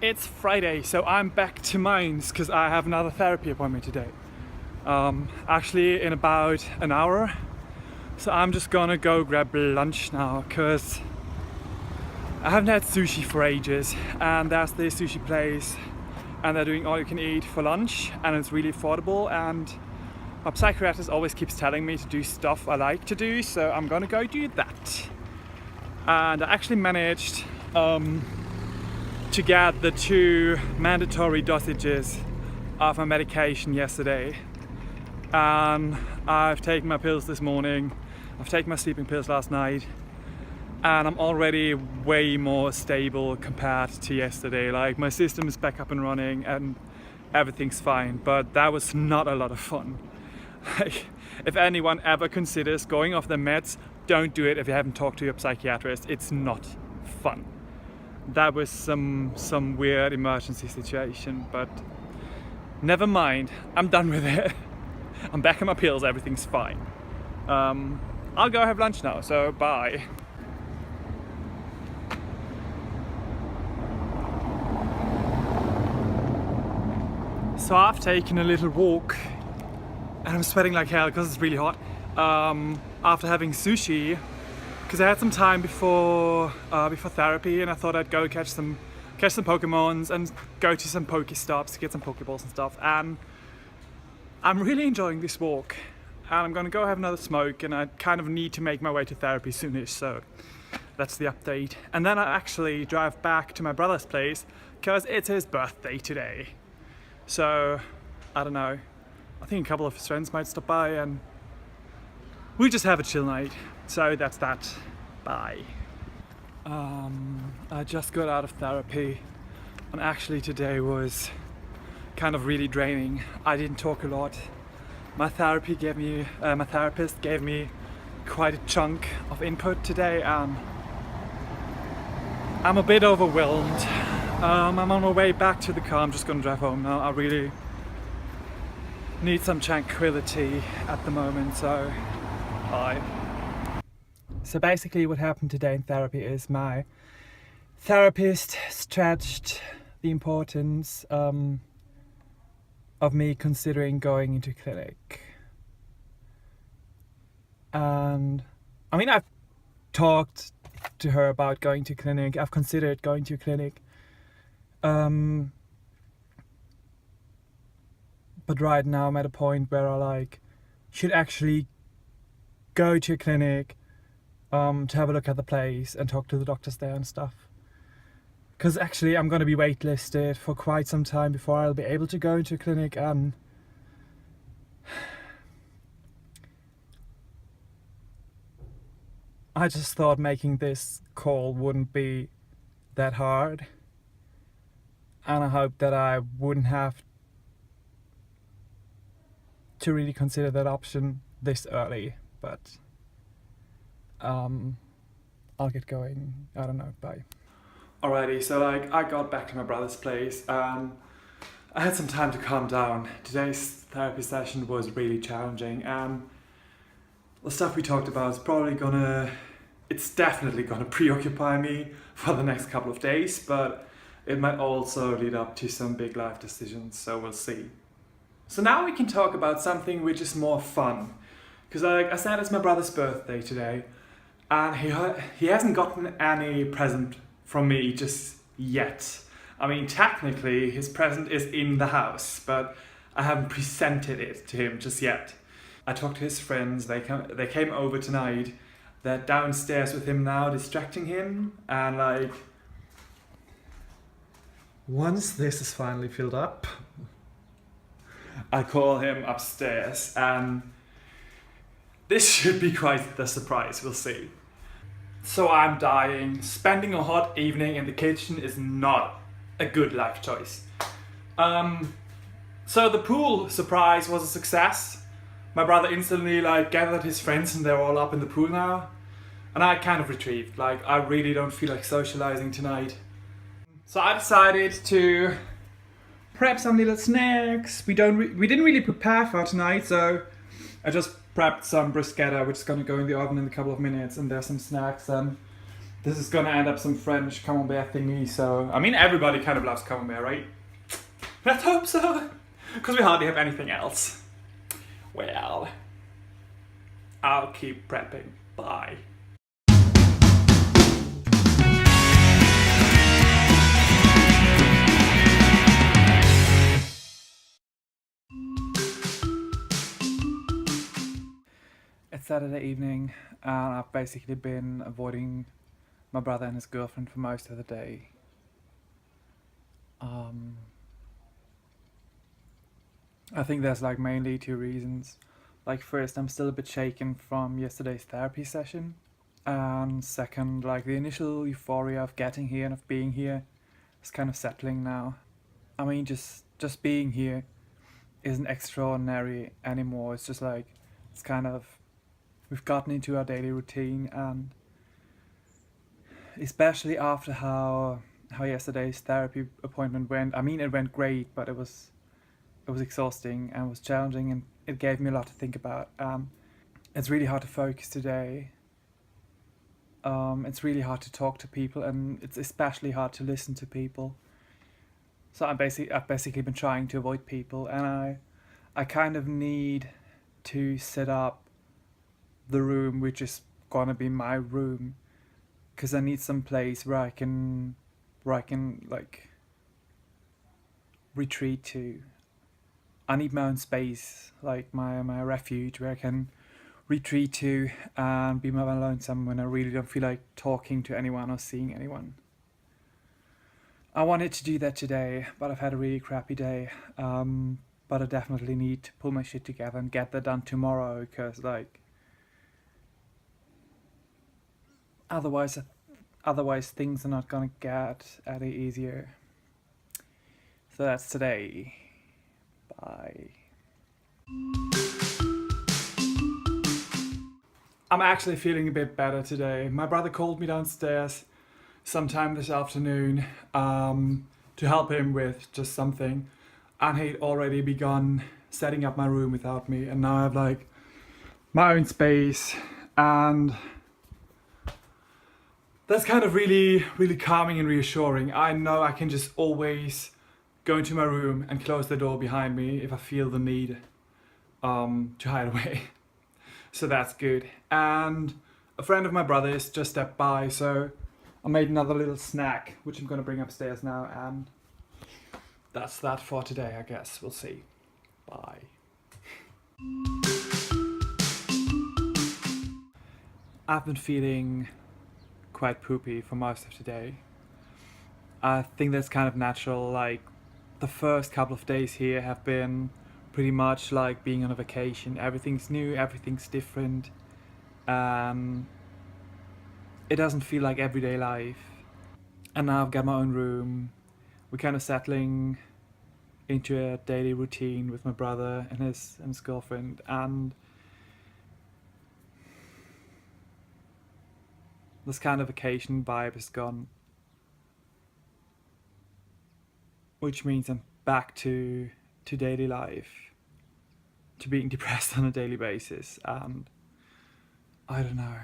It's Friday, so I'm back to Mainz because I have another therapy appointment today. Actually in about an hour. So I'm just gonna go grab lunch now because I haven't had sushi for ages, and that's the sushi place and they're doing all you can eat for lunch and it's really affordable, and my psychiatrist always keeps telling me to do stuff I like to do, so I'm gonna go do that. And I actually managed to get the 2 mandatory dosages of my medication yesterday. And I've taken my pills this morning, I've taken my sleeping pills last night, and I'm already way more stable compared to yesterday. Like, my system is back up and running and everything's fine, but that was not a lot of fun. Like, if anyone ever considers going off their meds, don't do it if you haven't talked to your psychiatrist. It's not fun. That was some weird emergency situation, but never mind, I'm done with it. I'm back on my pills, everything's fine. I'll go have lunch now, so bye. So I've taken a little walk and I'm sweating like hell because it's really hot. After having sushi, because I had some time before therapy, and I thought I'd go catch some Pokemons and go to some Pokestops to get some Pokeballs and stuff. And I'm really enjoying this walk, and I'm gonna go have another smoke, and I kind of need to make my way to therapy soonish, so that's the update. And then I actually drive back to my brother's place because it's his birthday today. So I don't know, I think a couple of his friends might stop by and we just have a chill night. So that's that. Bye. I just got out of therapy, and actually today was kind of really draining. I didn't talk a lot. My therapist gave me quite a chunk of input today, and I'm a bit overwhelmed. I'm on my way back to the car. I'm just gonna drive home now. I really need some tranquility at the moment, so bye. So basically what happened today in therapy is my therapist stretched the importance of me considering going into clinic. And I mean, I've talked to her about going to clinic, I've considered going to clinic, but right now I'm at a point where I should actually go to a clinic to have a look at the place and talk to the doctors there and stuff. Because actually I'm going to be waitlisted for quite some time before I'll be able to go into a clinic, and I just thought making this call wouldn't be that hard, and I hope that I wouldn't have to really consider that option this early, but I'll get going. I don't know, bye. Alrighty, so I got back to my brother's place and I had some time to calm down. Today's therapy session was really challenging, and the stuff we talked about is it's definitely gonna preoccupy me for the next couple of days, but it might also lead up to some big life decisions, so we'll see. So now we can talk about something which is more fun, because like I said, it's my brother's birthday today, and he hasn't gotten any present from me just yet. I mean, technically his present is in the house, but I haven't presented it to him just yet. I talked to his friends, they came over tonight, they're downstairs with him now, distracting him, and once this is finally filled up, I'll call him upstairs, and this should be quite the surprise, we'll see. So I'm dying. Spending a hot evening in the kitchen is not a good life choice. So the pool surprise was a success. My brother instantly gathered his friends and they're all up in the pool now. And I kind of retrieved, I really don't feel like socializing tonight. So I decided to prep some little snacks. We didn't really prepare for tonight, so I just prepped some bruschetta, which is gonna go in the oven in a couple of minutes, and there's some snacks, and This is gonna end up some French camembert thingy, so... I mean, everybody kind of loves camembert, right? Let's hope so, because we hardly have anything else. Well, I'll keep prepping. Bye. It's Saturday evening, and I've basically been avoiding my brother and his girlfriend for most of the day. I think there's like mainly two reasons. Like first, I'm still a bit shaken from yesterday's therapy session, and second, like the initial euphoria of getting here and of being here is kind of settling now. I mean, just being here isn't extraordinary anymore. It's just like it's kind of we've gotten into our daily routine, and especially after how yesterday's therapy appointment went. I mean, it went great, but it was exhausting and was challenging, and it gave me a lot to think about. It's really hard to focus today. It's really hard to talk to people, and it's especially hard to listen to people. So I've basically been trying to avoid people, and I kind of need to set up the room which is gonna be my room, because I need some place where I can like retreat to. I need my own space, like my refuge, where I can retreat to and be my own lonesome when I really don't feel like talking to anyone or seeing anyone. I wanted to do that today, but I've had a really crappy day. But I definitely need to pull my shit together and get that done tomorrow, because like otherwise things are not gonna get any easier. So that's today. Bye. I'm actually feeling a bit better today. My brother called me downstairs sometime this afternoon to help him with just something, and he'd already begun setting up my room without me, and now I have like my own space, and that's kind of really calming and reassuring. I know I can just always go into my room and close the door behind me if I feel the need to hide away. So that's good. And a friend of my brother's just stepped by, so I made another little snack, which I'm gonna bring upstairs now, and that's that for today, I guess. We'll see. Bye. I've been feeling quite poopy for most of today. I think that's kind of natural. Like, the first couple of days here have been pretty much like being on a vacation. Everything's new, everything's different. It doesn't feel like everyday life. And now I've got my own room. We're kind of settling into a daily routine with my brother and his girlfriend, and this kind of vacation vibe is gone. Which means I'm back to daily life, to being depressed on a daily basis, and I don't know.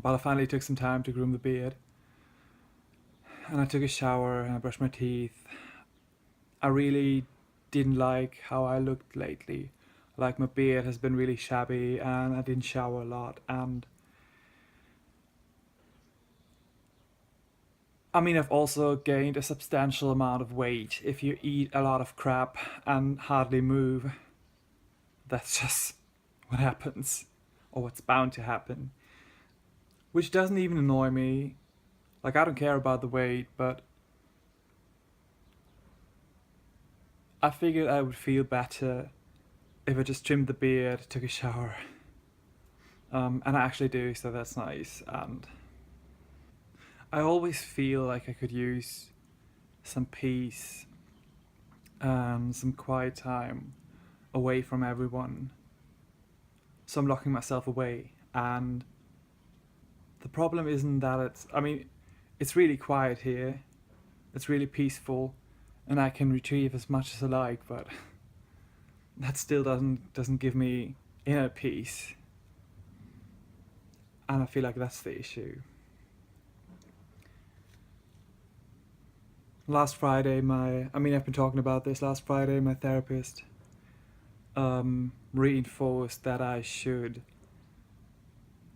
But I finally took some time to groom the beard, and I took a shower and I brushed my teeth. I really didn't like how I looked lately. Like, my beard has been really shabby, and I didn't shower a lot, and I mean, I've also gained a substantial amount of weight. If you eat a lot of crap and hardly move, that's just what happens, or what's bound to happen. Which doesn't even annoy me. Like, I don't care about the weight, but I figured I would feel better if I just trimmed the beard, took a shower. And I actually do, so that's nice. And I always feel like I could use some peace and some quiet time away from everyone. So I'm locking myself away, and the problem isn't that it's really quiet here, it's really peaceful, and I can retrieve as much as I like, but that still doesn't give me inner peace. And I feel like that's the issue. last Friday I've been talking about this. Last Friday my therapist reinforced that I should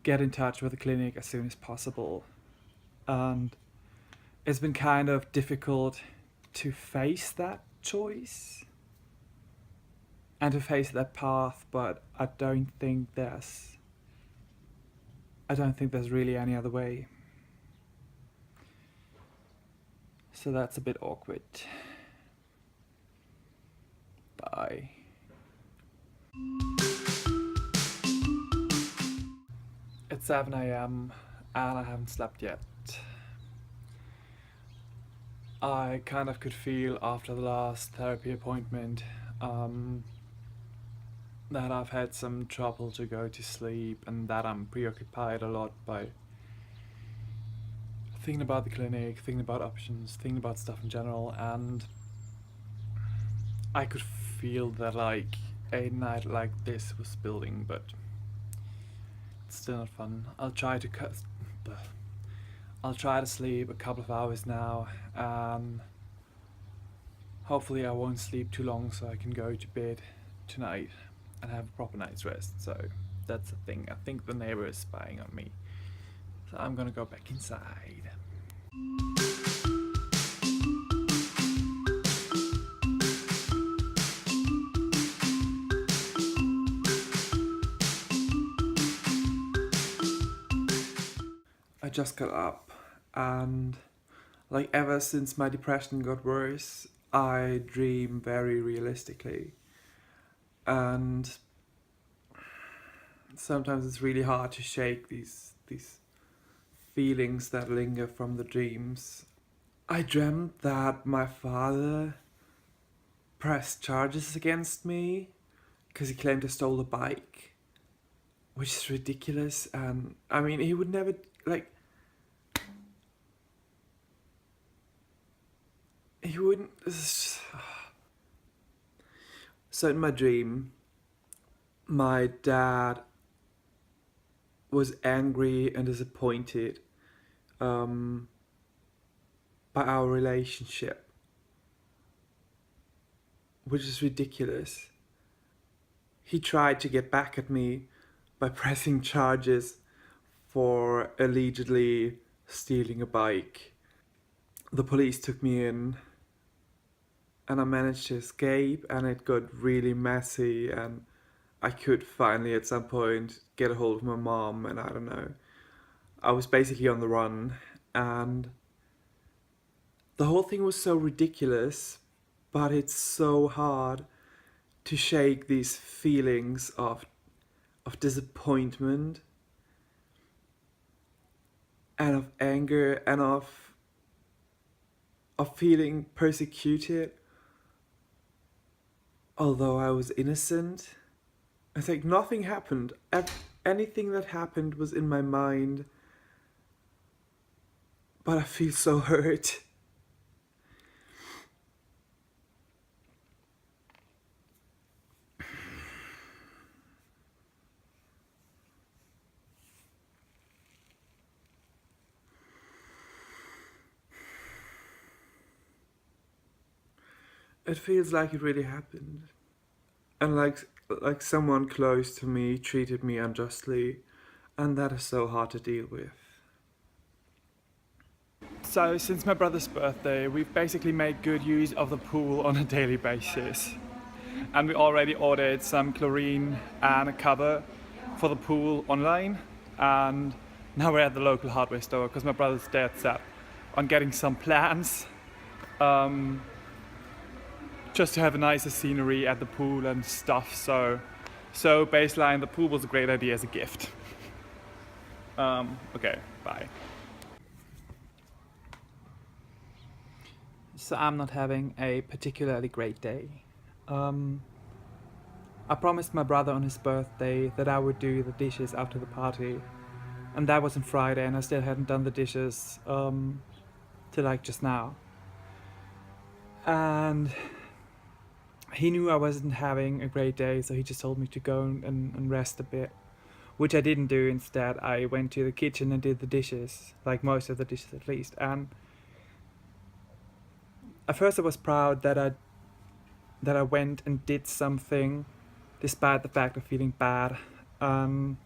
get in touch with the clinic as soon as possible, and it's been kind of difficult to face that choice and to face that path, but I don't think there's really any other way. So that's a bit awkward. Bye. It's 7 a.m. and I haven't slept yet. I kind of could feel after the last therapy appointment that I've had some trouble to go to sleep, and that I'm preoccupied a lot by thinking about the clinic, thinking about options, thinking about stuff in general, and I could feel that like a night like this was building, but it's still not fun. I'll try to sleep a couple of hours now, and hopefully I won't sleep too long so I can go to bed tonight and have a proper night's rest. So that's the thing. I think the neighbor is spying on me, so I'm gonna go back inside. I just got up, and like ever since my depression got worse, I dream very realistically, and sometimes it's really hard to shake these feelings that linger from the dreams. I dreamt that my father pressed charges against me because he claimed I stole a bike, which is ridiculous. And I mean, he would never, like, he wouldn't. So in my dream, my dad was angry and disappointed by our relationship, which is ridiculous. He tried to get back at me by pressing charges for allegedly stealing a bike. The police took me in, and I managed to escape, and it got really messy, and I could finally at some point get a hold of my mom, and I don't know. I was basically on the run, and the whole thing was so ridiculous, but it's so hard to shake these feelings of disappointment and of anger and of feeling persecuted, although I was innocent. It's like nothing happened. Anything that happened was in my mind, but I feel so hurt. It feels like it really happened, and like someone close to me treated me unjustly, and that is so hard to deal with. So since my brother's birthday, we've basically made good use of the pool on a daily basis, and we already ordered some chlorine and a cover for the pool online, and now we're at the local hardware store because my brother's dead set on getting some plants, just to have a nicer scenery at the pool and stuff. So baseline, the pool was a great idea as a gift. Okay, bye. So I'm not having a particularly great day. I promised my brother on his birthday that I would do the dishes after the party, and that was on Friday, and I still hadn't done the dishes till like just now. And he knew I wasn't having a great day, so he just told me to go and rest a bit, which I didn't do. Instead, I went to the kitchen and did the dishes, like most of the dishes at least, and at first I was proud that I went and did something despite the fact of feeling bad. Then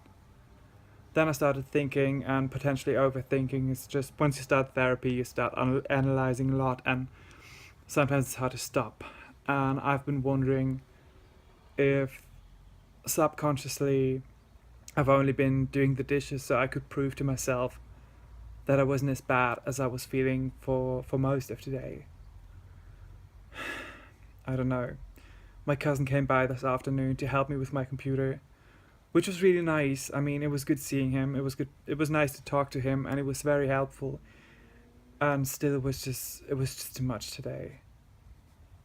I started thinking and potentially overthinking. It's just once you start therapy, you start analyzing a lot, and sometimes it's hard to stop. And I've been wondering if subconsciously I've only been doing the dishes so I could prove to myself that I wasn't as bad as I was feeling for most of today. I don't know. My cousin came by this afternoon to help me with my computer, which was really nice. I mean, it was good seeing him. It was good. It was nice to talk to him, and it was very helpful. And still, it was just too much today.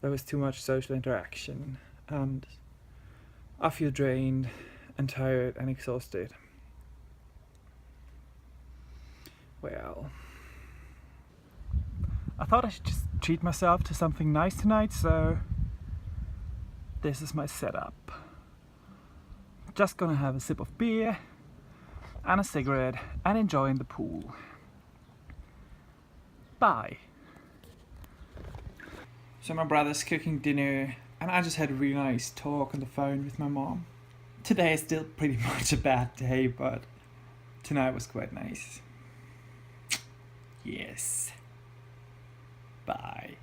There was too much social interaction, and I feel drained and tired and exhausted. Well, I thought I should just treat myself to something nice tonight, so this is my setup. Just gonna have a sip of beer and a cigarette and enjoying the pool. Bye. So my brother's cooking dinner and I just had a really nice talk on the phone with my mom. Today is still pretty much a bad day, but tonight was quite nice. Yes. Bye.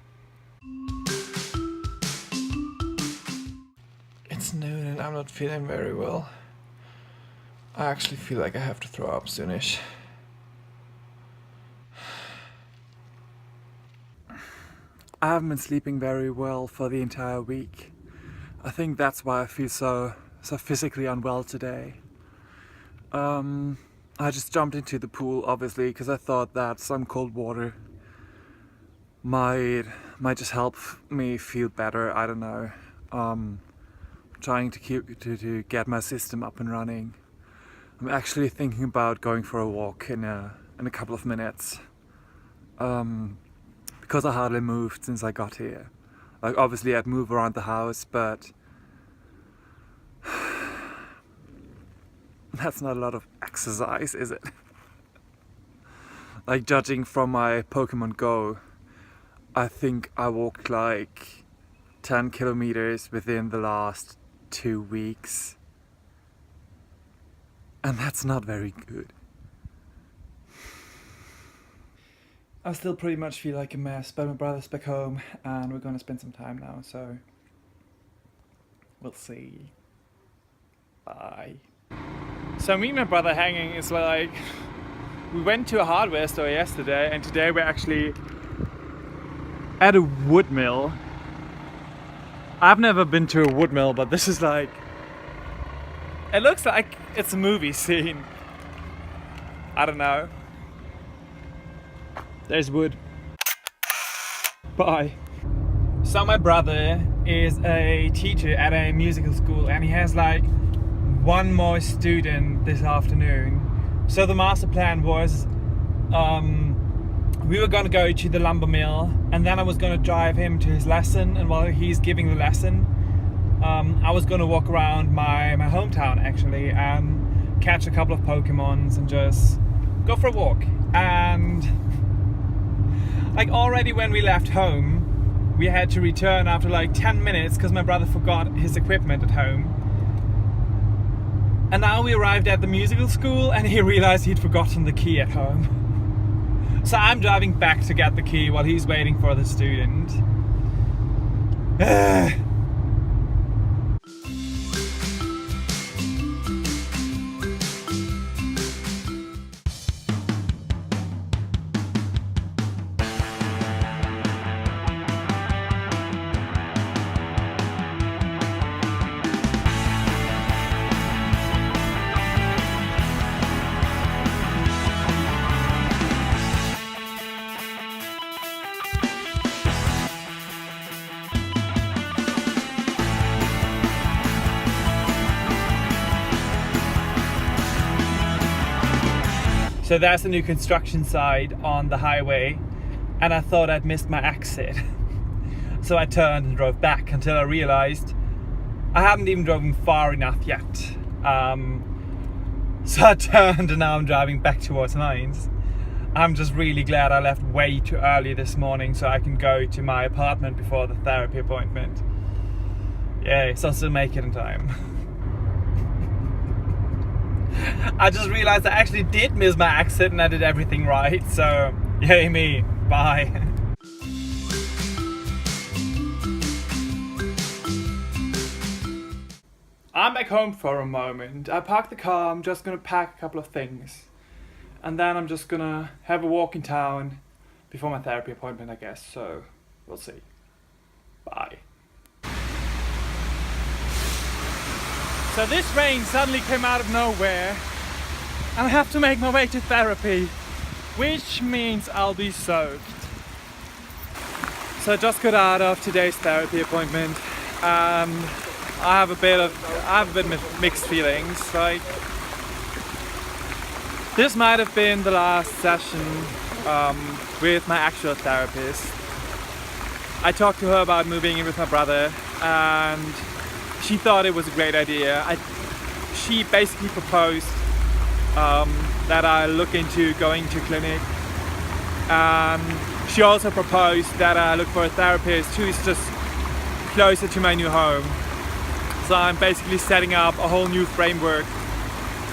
It's noon and I'm not feeling very well. I actually feel like I have to throw up soonish. I haven't been sleeping very well for the entire week. I think that's why I feel so physically unwell today. I just jumped into the pool, obviously, because I thought that some cold water might just help me feel better. I don't know. Trying to get my system up and running. I'm actually thinking about going for a walk in a couple of minutes. Because I hardly moved since I got here. Like, obviously I'd move around the house, but that's not a lot of exercise, is it? Like, judging from my Pokemon Go, I think I walked like 10 kilometers within the last 2 weeks. And that's not very good. I still pretty much feel like a mess, but my brother's back home and we're gonna spend some time now, so we'll see. Bye. So me and my brother hanging is like, we went to a hardware store yesterday and today we're actually at a wood mill. I've never been to a wood mill, but this is like, it looks like it's a movie scene. I don't know. There's wood. Bye. So my brother is a teacher at a musical school and he has like one more student this afternoon. So the master plan was we were going to go to the lumber mill and then I was going to drive him to his lesson, and while he's giving the lesson I was going to walk around my hometown actually and catch a couple of Pokemons and just go for a walk. And like, already when we left home we had to return after like 10 minutes because my brother forgot his equipment at home. And now we arrived at the musical school and he realized he'd forgotten the key at home. So I'm driving back to get the key while he's waiting for the student. So there's a new construction site on the highway and I thought I'd missed my exit. So I turned and drove back until I realized I haven't even driven far enough yet. So I turned and now I'm driving back towards Mainz. I'm just really glad I left way too early this morning so I can go to my apartment before the therapy appointment. Yay, so I'll still make it in time. I just realized I actually did miss my exit and I did everything right, so yay me, bye. I'm back home for a moment. I parked the car, I'm just gonna pack a couple of things. And then I'm just gonna have a walk in town before my therapy appointment, I guess, so we'll see. Bye. So this rain suddenly came out of nowhere and I have to make my way to therapy, which means I'll be soaked. So I just got out of today's therapy appointment and I have a bit of mixed feelings. Like, this might have been the last session with my actual therapist. I talked to her about moving in with my brother and she thought it was a great idea. She basically proposed that I look into going to clinic. She also proposed that I look for a therapist who is just closer to my new home. So I'm basically setting up a whole new framework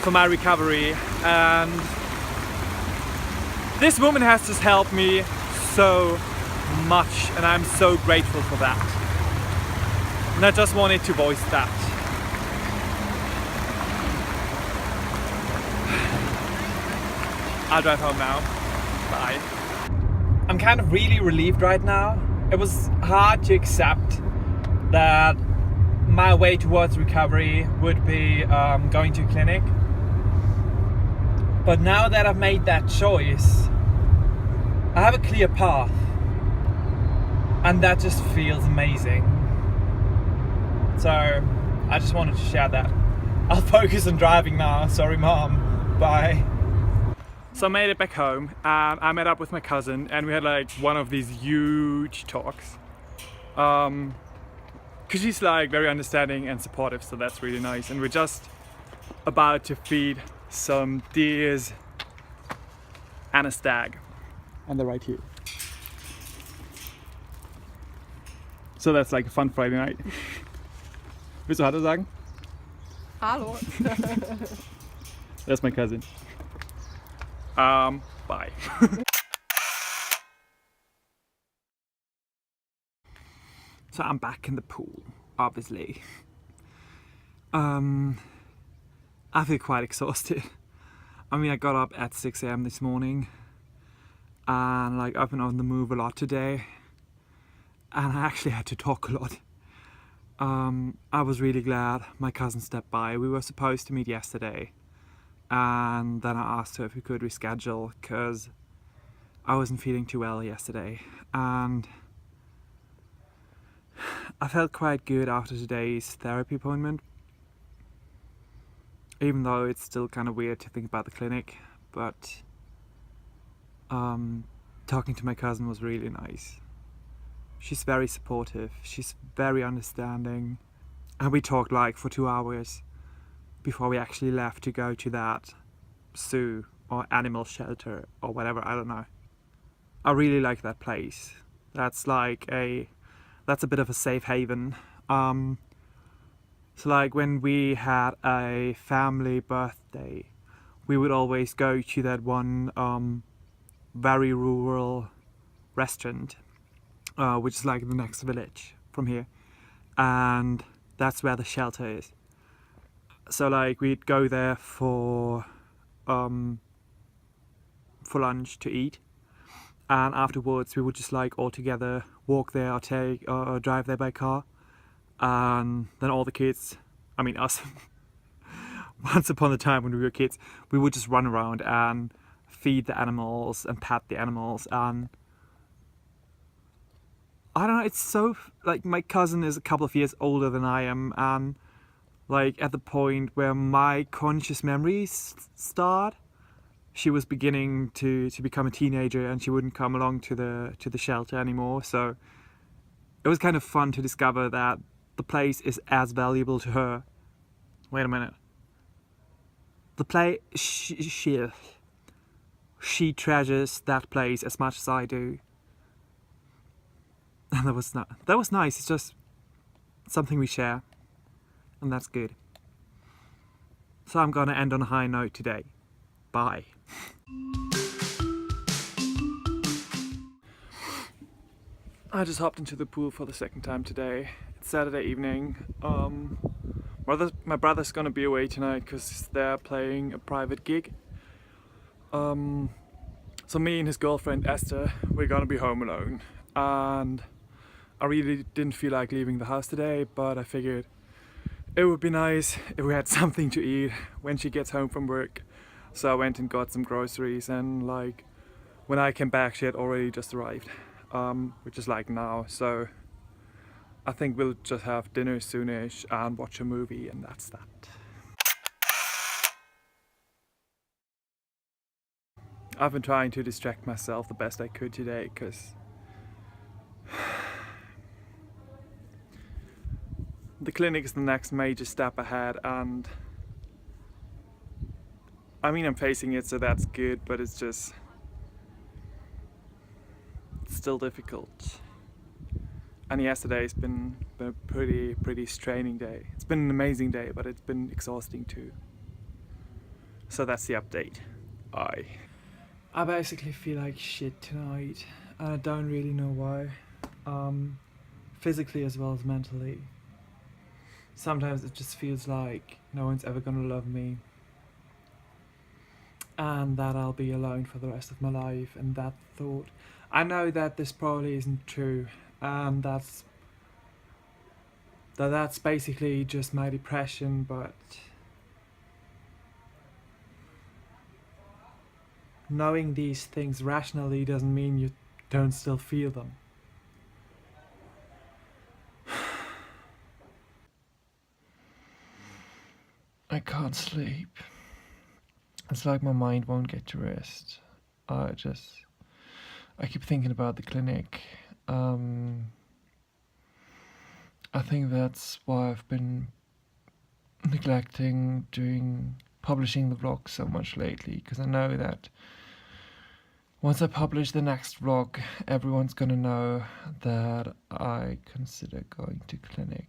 for my recovery, and this woman has just helped me so much and I'm so grateful for that. And I just wanted to voice that. I'll drive home now. Bye. I'm kind of really relieved right now. It was hard to accept that my way towards recovery would be going to a clinic. But now that I've made that choice, I have a clear path. And that just feels amazing. So I just wanted to share that. I'll focus on driving now. Sorry, Mom. Bye. So I made it back home and I met up with my cousin and we had like one of these huge talks. Cause she's like very understanding and supportive, so that's really nice. And we're just about to feed some deers and a stag. And they're right here. So that's like a fun Friday night. Willst du Hallo sagen? Hallo. That's my cousin. Bye. So I'm back in the pool, obviously. I feel quite exhausted. I mean, I got up at 6 AM this morning and like I've been on the move a lot today and I actually had to talk a lot. I was really glad my cousin stepped by. We were supposed to meet yesterday and then I asked her if we could reschedule because I wasn't feeling too well yesterday and I felt quite good after today's therapy appointment, even though it's still kind of weird to think about the clinic, but talking to my cousin was really nice. She's very supportive, she's very understanding, and we talked like for 2 hours before we actually left to go to that zoo or animal shelter or whatever, I don't know. I really like that place. That's a bit of a safe haven. So like when we had a family birthday, we would always go to that one very rural restaurant, which is like the next village from here, and that's where the shelter is. So like we'd go there for lunch to eat, and afterwards we would just like all together walk there or drive there by car, and then all the kids, I mean us, once upon a time when we were kids, we would just run around and feed the animals and pet the animals. And I don't know, it's so, like, my cousin is a couple of years older than I am, and like at the point where my conscious memories start, she was beginning to become a teenager and she wouldn't come along to the shelter anymore. So it was kind of fun to discover that the place is as valuable to her. Wait a minute. The place, she treasures that place as much as I do. And that was nice. It's just something we share, and that's good. So I'm gonna end on a high note today. Bye. I just hopped into the pool for the second time today. It's Saturday evening. My brother's gonna be away tonight because they're playing a private gig. So me and his girlfriend Esther, we're gonna be home alone. And I really didn't feel like leaving the house today, but I figured it would be nice if we had something to eat when she gets home from work. So I went and got some groceries, and like when I came back she had already just arrived, which is like now. So I think we'll just have dinner soonish and watch a movie, and that's that. I've been trying to distract myself the best I could today because the clinic is the next major step ahead, and I mean I'm facing it, so that's good, but it's still difficult. And yesterday's been a pretty straining day. It's been an amazing day, but it's been exhausting too. So that's the update. I basically feel like shit tonight, and I don't really know why. Physically as well as mentally. Sometimes it just feels like no one's ever gonna love me, and that I'll be alone for the rest of my life. And that thought, I know that this probably isn't true, and that's basically just my depression, but knowing these things rationally doesn't mean you don't still feel them. I can't sleep. It's like my mind won't get to rest. I keep thinking about the clinic. I think that's why I've been neglecting publishing the vlog so much lately, because I know that once I publish the next vlog, everyone's gonna know that I consider going to clinic.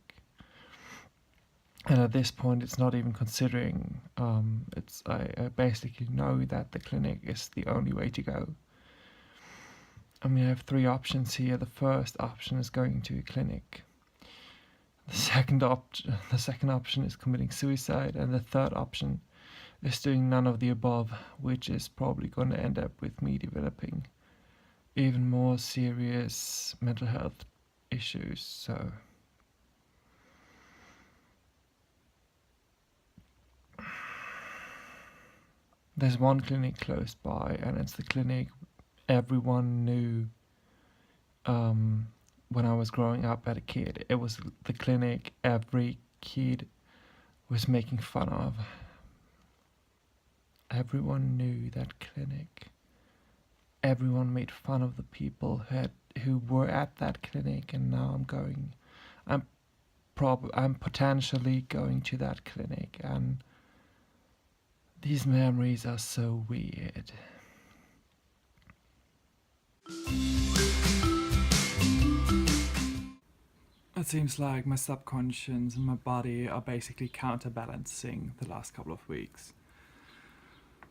And at this point, it's not even considering. I basically know that the clinic is the only way to go. I mean, I have 3 options here. The first option is going to a clinic. The second option is committing suicide, and the third option is doing none of the above, which is probably going to end up with me developing even more serious mental health issues. So there's one clinic close by, and it's the clinic everyone knew when I was growing up as a kid. It was the clinic every kid was making fun of. Everyone knew that clinic. Everyone made fun of the people who were at that clinic, and now I'm potentially going to that clinic, and these memories are so weird. It seems like my subconscious and my body are basically counterbalancing the last couple of weeks.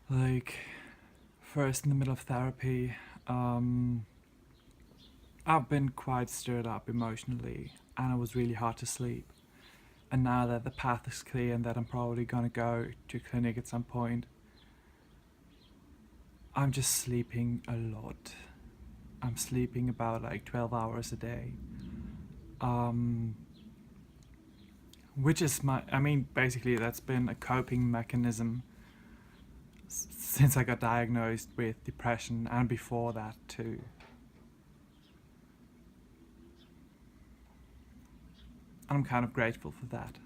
Like, first in the middle of therapy, I've been quite stirred up emotionally, and it was really hard to sleep. And now that the path is clear and that I'm probably gonna go to clinic at some point, I'm just sleeping a lot. I'm sleeping about like 12 hours a day. Which is basically that's been a coping mechanism since I got diagnosed with depression, and before that too. I'm kind of grateful for that,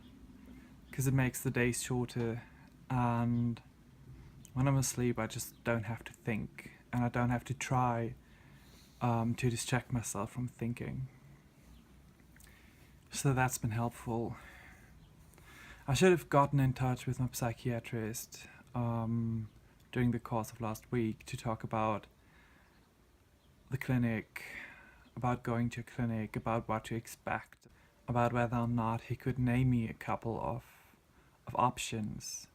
because it makes the days shorter, and when I'm asleep I just don't have to think, and I don't have to try to distract myself from thinking. So that's been helpful. I should have gotten in touch with my psychiatrist during the course of last week to talk about the clinic, about going to a clinic, about what to expect, about whether or not he could name me a couple of options,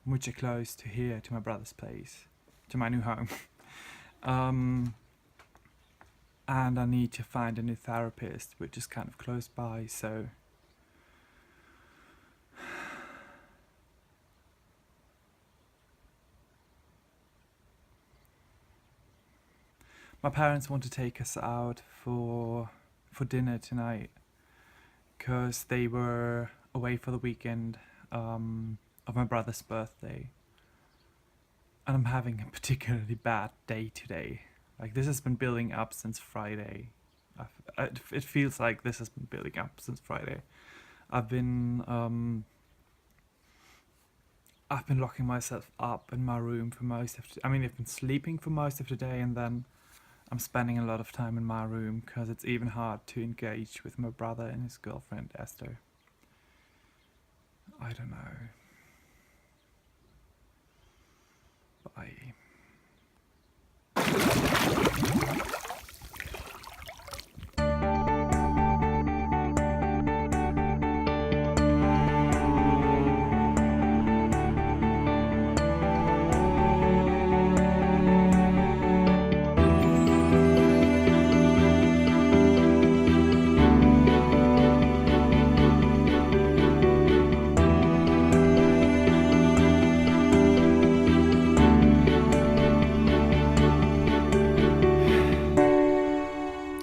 which are close to here, to my brother's place, to my new home. And I need to find a new therapist, which is kind of close by, so my parents want to take us out for dinner tonight because they were away for the weekend of my brother's birthday, and I'm having a particularly bad day today. Like, this has been building up since Friday. It feels like this has been building up since Friday. I've been locking myself up in my room for most of I've been sleeping for most of the day, and then I'm spending a lot of time in my room because it's even hard to engage with my brother and his girlfriend Esther. I don't know. Bye.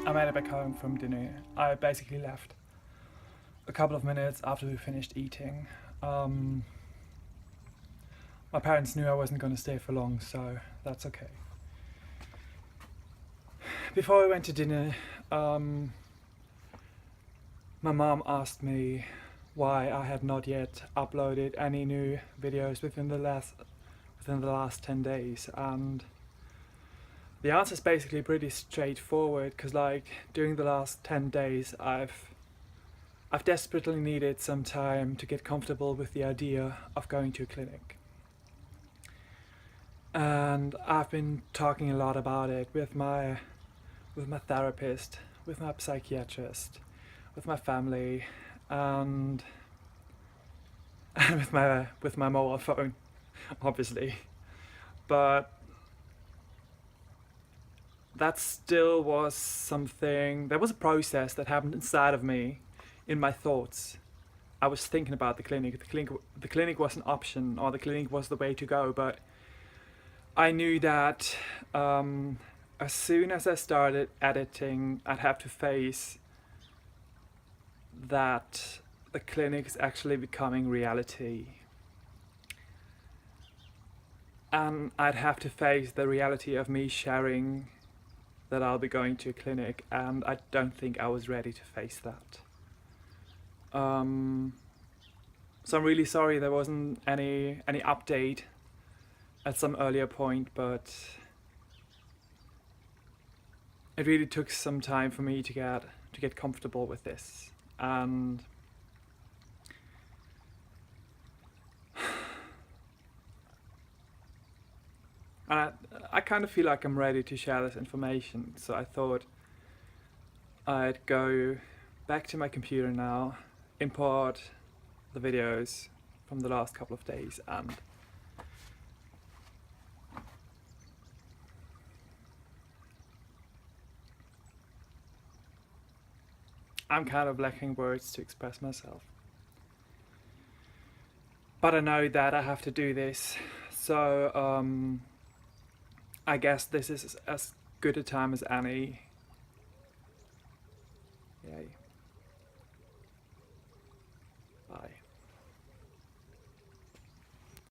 I made it back home from dinner. I basically left a couple of minutes after we finished eating. My parents knew I wasn't going to stay for long, so that's okay. Before we went to dinner, my mom asked me why I had not yet uploaded any new videos within the last 10 days, and the answer is basically pretty straightforward, because during the last 10 days I've desperately needed some time to get comfortable with the idea of going to a clinic. And I've been talking a lot about it with my therapist, with my psychiatrist, with my family, and with my mobile phone, obviously. But that still was something, there was a process that happened inside of me, in my thoughts. I was thinking about the clinic. The clinic was an option, or the clinic was the way to go, but I knew that as soon as I started editing, I'd have to face that the clinic is actually becoming reality. And I'd have to face the reality of me sharing that I'll be going to a clinic, and I don't think I was ready to face that. So I'm really sorry there wasn't any update at some earlier point, but it really took some time for me to get comfortable with this, and I kind of feel like I'm ready to share this information, so I thought I'd go back to my computer now, import the videos from the last couple of days, and I'm kind of lacking words to express myself. But I know that I have to do this, so I guess this is as good a time as any. Yay.